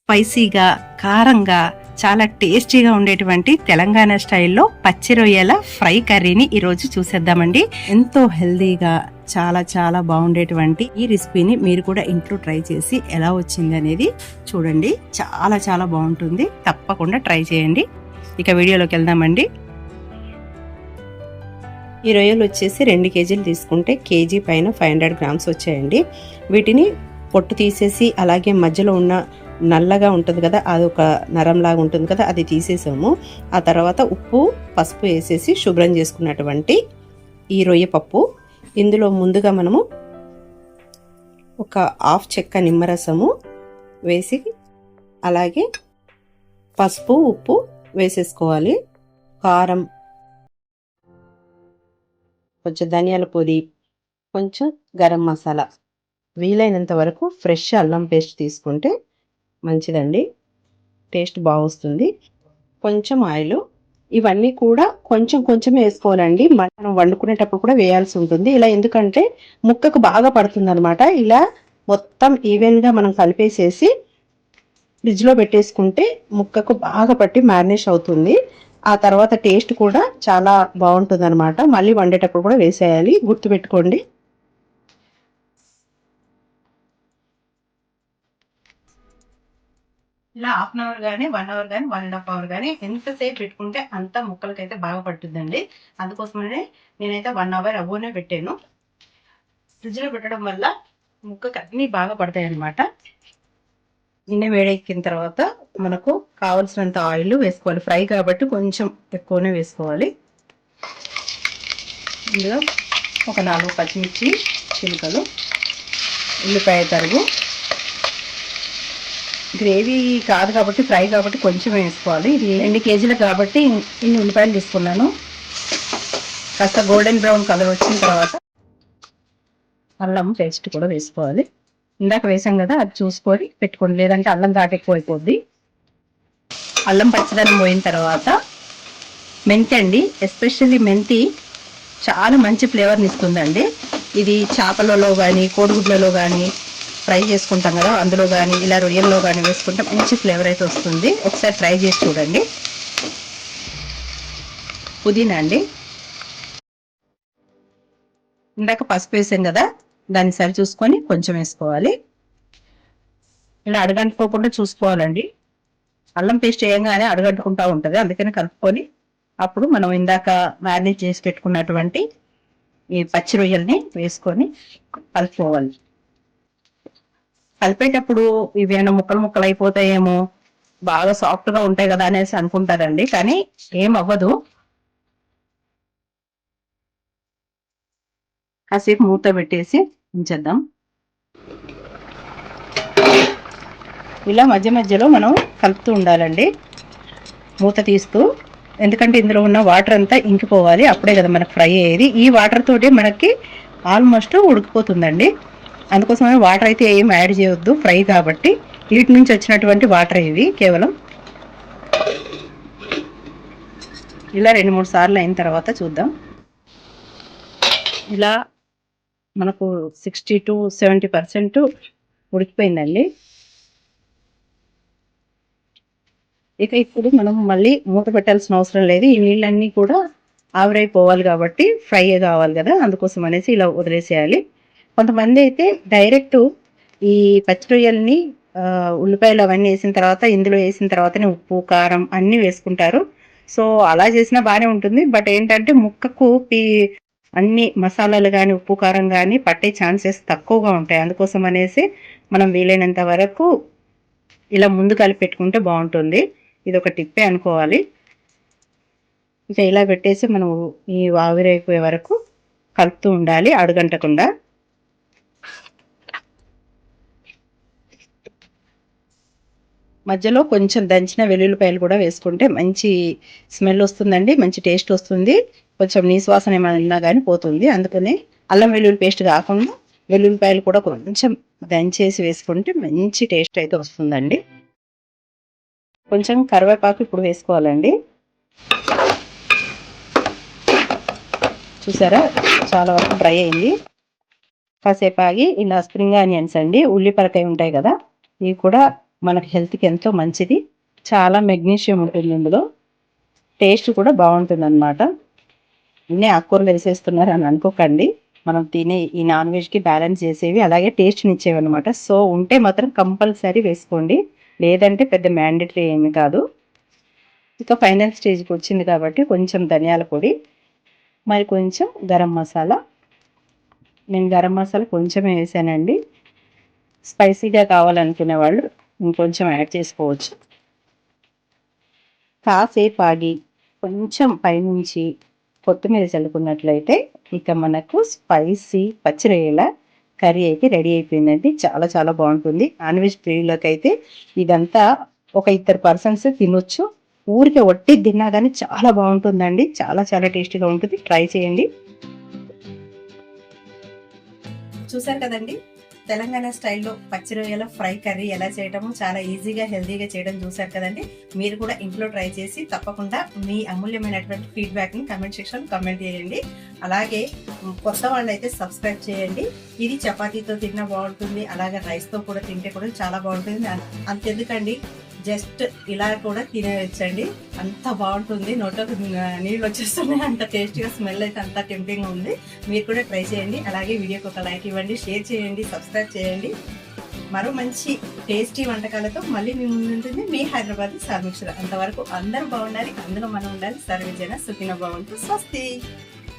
స్పైసీగా, కారంగా, చాలా టేస్టీగా ఉండేటువంటి తెలంగాణ స్టైల్లో పచ్చి రొయ్యల ఫ్రై కర్రీని ఈరోజు చూసేద్దామండి. ఎంతో హెల్దీగా చాలా చాలా బాగుండేటువంటి ఈ రెసిపీని మీరు కూడా ఇంట్లో ట్రై చేసి ఎలా వచ్చింది అనేది చూడండి. చాలా చాలా బాగుంటుంది, తప్పకుండా ట్రై చేయండి. ఇక వీడియోలోకి వెళ్దామండి. ఈ రొయ్యలు వచ్చేసి 2 కేజీలు తీసుకుంటే కేజీ పైన 500 గ్రామ్స్ వచ్చాయండి. వీటిని పొట్టు తీసేసి అలాగే మధ్యలో ఉన్న నల్లగా ఉంటుంది కదా, అది ఒక నరంలాగా ఉంటుంది కదా, అది తీసేసాము. ఆ తర్వాత ఉప్పు పసుపు వేసేసి శుభ్రం చేసుకున్నటువంటి ఈ రొయ్య పప్పు, ఇందులో ముందుగా మనము ఒక హాఫ్ చెక్క నిమ్మరసము వేసి అలాగే పసుపు ఉప్పు వేసేసుకోవాలి. కారం, కొంచెం ధనియాల పొడి, కొంచెం గరం మసాలా, వీలైనంత వరకు ఫ్రెష్ అల్లం పేస్ట్ తీసుకుంటే మంచిదండి, టేస్ట్ బాగొస్తుంది. కొంచెం ఆయిల్, ఇవన్నీ కూడా కొంచెం కొంచెమే వేసుకోవాలండి. మనం వండుకునేటప్పుడు కూడా వేయాల్సి ఉంటుంది. ఇలా ఎందుకంటే ముక్కకు బాగా పడుతుంది అనమాట. ఇలా మొత్తం ఈవెన్గా మనం కలిపేసేసి ఫ్రిడ్జ్లో పెట్టేసుకుంటే ముక్కకు బాగా పట్టి మ్యారినేట్ అవుతుంది. ఆ తర్వాత టేస్ట్ కూడా చాలా బాగుంటుంది అనమాట. మళ్ళీ వండేటప్పుడు కూడా వేసేయాలి, గుర్తుపెట్టుకోండి. ఇలా హాఫ్ అన్ అవర్ కానీ 1 అవర్ కానీ 1.5 అవర్ కానీ ఎంతసేపు పెట్టుకుంటే అంత ముక్కలకైతే బాగా పట్టుద్దండి. అందుకోసమనే నేనైతే 1 అవర్ అవ్వనే పెట్టాను. ఫ్రిడ్జ్లో పెట్టడం వల్ల ముక్కకి అన్నీ బాగా పడతాయి అన్నమాట. గిన్నె వేడెక్కిన తర్వాత మనకు కావలసినంత ఆయిల్ వేసుకోవాలి. ఫ్రై కాబట్టి కొంచెం ఎక్కువనే వేసుకోవాలి. ఇందులో ఒక 4 పచ్చిమిర్చి చిలుకలు, ఉల్లిపాయ తరుగు, గ్రేవీ కాదు కాబట్టి ఫ్రై కాబట్టి కొంచెం వేసుకోవాలి. ఇది 2 కేజీలు కాబట్టి ఇన్ని ఉల్లిపాయలు తీసుకున్నాను. కాస్త గోల్డెన్ బ్రౌన్ కలర్ వచ్చిన తర్వాత అల్లం పేస్ట్ కూడా వేసుకోవాలి. ఇందాక వేసాం కదా, అది చూసుకొని పెట్టుకోండి, లేదంటే అల్లం దాటి ఎక్కువ అయిపోద్ది. అల్లం పచ్చదనం పోయిన తర్వాత మెంతి అండి, ఎస్పెషల్లీ మెంతి చాలా మంచి ఫ్లేవర్ని ఇస్తుందండి. ఇది చేపలలో కానీ కోడిగుడ్లలో కానీ ఫ్రై చేసుకుంటాం కదా, అందులో కానీ ఇలా రొయ్యల్లో కానీ వేసుకుంటే మంచి ఫ్లేవర్ అయితే వస్తుంది. ఒకసారి ట్రై చేసి చూడండి. పుదీనా అండి, ఇందాక పసుపు వేసాం కదా, దాన్ని సరి చూసుకొని కొంచెం వేసుకోవాలి. ఇలా అడగంటుకోకుండా చూసుకోవాలండి. అల్లం పేస్ట్ వేయంగానే అడగంటుకుంటా ఉంటుంది, అందుకని కలుపుకొని అప్పుడు మనం ఇందాక మ్యారినేట్ చేసి పెట్టుకున్నటువంటి ఈ పచ్చి రొయ్యల్ని వేసుకొని కలుపుకోవాలి. కలిపేటప్పుడు ఇవేమైనా ముక్కలు ముక్కలు అయిపోతాయేమో, బాగా సాఫ్ట్గా ఉంటాయి కదా అనేసి అనుకుంటారండి, కానీ ఏం అవ్వదు. కాసేపు మూత పెట్టేసి ఉంచేద్దాం. ఇలా మధ్య మధ్యలో మనం కలుపుతూ ఉండాలండి, మూత తీస్తూ. ఎందుకంటే ఇందులో ఉన్న వాటర్ అంతా ఇంకిపోవాలి, అప్పుడే కదా మనకు ఫ్రై అయ్యేది. ఈ వాటర్ తోటే మనకి ఆల్మోస్ట్ ఉడికిపోతుందండి. అందుకోసమే వాటర్ అయితే ఏం యాడ్ చేయవద్దు, ఫ్రై కాబట్టి. వీటి నుంచి వచ్చినటువంటి వాటర్ ఇవి కేవలం. ఇలా 2-3 సార్లు అయిన తర్వాత చూద్దాం. ఇలా మనకు 60 to 70% ఉడికిపోయిందండి. ఇక ఇప్పుడు మనం మళ్ళీ మూత పెట్టాల్సిన అవసరం లేదు. ఈ నీళ్ళన్నీ కూడా ఆవిరైపోవాలి కాబట్టి ఫ్రై కావాలి కదా, అందుకోసం అనేసి ఇలా వదిలేసేయాలి. కొంతమంది అయితే డైరెక్ట్ ఈ పచ్చి రొయ్యల్ని ఉల్లిపాయలు అవన్నీ వేసిన తర్వాత ఇందులో వేసిన తర్వాతనే ఉప్పు కారం అన్నీ వేసుకుంటారు. సో అలా చేసినా బాగానే ఉంటుంది. బట్ ఏంటంటే ముక్కకు అన్ని మసాలాలు కానీ ఉప్పు కారం కానీ పట్టే ఛాన్సెస్ తక్కువగా ఉంటాయి. అందుకోసం అనేసి మనం వీలైనంత వరకు ఇలా ముందు కలిపి పెట్టుకుంటే బాగుంటుంది. ఇది ఒక టిప్పే అనుకోవాలి. ఇక ఇలా పెట్టేసి మనం ఈ ఆవిరైపోయే వరకు కలుపుతూ ఉండాలి, అడుగంటకుండా. మధ్యలో కొంచెం దంచిన వెల్లుల్లిపాయలు కూడా వేసుకుంటే మంచి స్మెల్ వస్తుందండి, మంచి టేస్ట్ వస్తుంది. కొంచెం నీసువాసన ఏమైనా కానీ పోతుంది. అందుకని అల్లం వెల్లుల్లి పేస్ట్ కాకుండా వెల్లుల్లిపాయలు కూడా కొంచెం దంచేసి వేసుకుంటే మంచి టేస్ట్ అయితే వస్తుందండి. కొంచెం కరివేపాకు ఇప్పుడు వేసుకోవాలండి. చూసారా, చాలా వరకు డ్రై అయింది. కాసేపు ఆగి ఇలా స్ప్రింగ్ ఆనియన్స్ అండి, ఉల్లిపరకాయ ఉంటాయి కదా, ఇవి కూడా మనకి హెల్త్కి ఎంతో మంచిది. చాలా మెగ్నీషియం ఉంటుంది ఇందులో. టేస్ట్ కూడా బాగుంటుందన్నమాట. అన్నీ ఆకుకూరలు వేసేస్తున్నారు అని అనుకోకండి. మనం తినే ఈ నాన్ వెజ్కి బ్యాలెన్స్ చేసేవి అలాగే టేస్ట్ని ఇచ్చేవి అనమాట. సో ఉంటే మాత్రం కంపల్సరీ వేసుకోండి, లేదంటే పెద్ద మ్యాండేటరీ ఏమి కాదు. ఇక ఫైనల్ స్టేజ్కి వచ్చింది కాబట్టి కొంచెం ధనియాల పొడి, మరి కొంచెం గరం మసాలా. నేను గరం మసాలా కొంచెమే వేసానండి. స్పైసీగా కావాలనుకునే వాళ్ళు ఇంకొంచెం యాడ్ చేసుకోవచ్చు. కాసేపు ఆగి కొంచెం పైనుంచి కొత్తిమీర చల్లుకున్నట్లయితే ఇక మనకు స్పైసీ పచ్చి రొయ్యల కర్రీ అయితే రెడీ అయిపోయిందండి. చాలా చాలా బాగుంటుంది. నాన్ వెజ్ ప్రియులకి అయితే ఇదంతా ఒక ఇద్దరు పర్సన్స్ తినొచ్చు. ఊరికే వట్టి తిన్నా కానీ చాలా బాగుంటుందండి. చాలా చాలా టేస్టీగా ఉంటుంది. ట్రై చేయండి. చూసారు కదండి, తెలంగాణ స్టైల్లో పచ్చి రొయ్యల ఫ్రై కర్రీ ఎలా చేయటము చాలా ఈజీగా హెల్తీగా చేయడం చూసారు కదండి. మీరు కూడా ఇంట్లో ట్రై చేసి తప్పకుండా మీ అమూల్యమైనటువంటి ఫీడ్బ్యాక్ని కమెంట్ సెక్షన్ కమెంట్ చేయండి. అలాగే కొత్త వాళ్ళు అయితే సబ్స్క్రైబ్ చేయండి. ఇది చపాతీతో తిన్నా బాగుంటుంది, అలాగే రైస్తో కూడా తింటే కూడా చాలా బాగుంటుంది. అంతెందుకండి, జస్ట్ ఇలా కూడా తినేయచ్చండి, అంత బాగుంటుంది. నోట్లోకి నీళ్ళు వచ్చేస్తున్నాయి, అంత టేస్టీగా స్మెల్ అయితే అంత టెంప్టింగ్గా ఉంది. మీరు కూడా ట్రై చేయండి. అలాగే వీడియోకి ఒక లైక్ ఇవ్వండి, షేర్ చేయండి, సబ్స్క్రైబ్ చేయండి. మరో మంచి టేస్టీ వంటకాలతో మళ్ళీ మీ ముందు ఉంటుంది మీ హైదరాబాద్ సామిక్షర. అంతవరకు అందరూ బాగుండాలి, అందులో మనం ఉండాలి. సర్వజన సుఖినో భవంతు. స్వస్తి.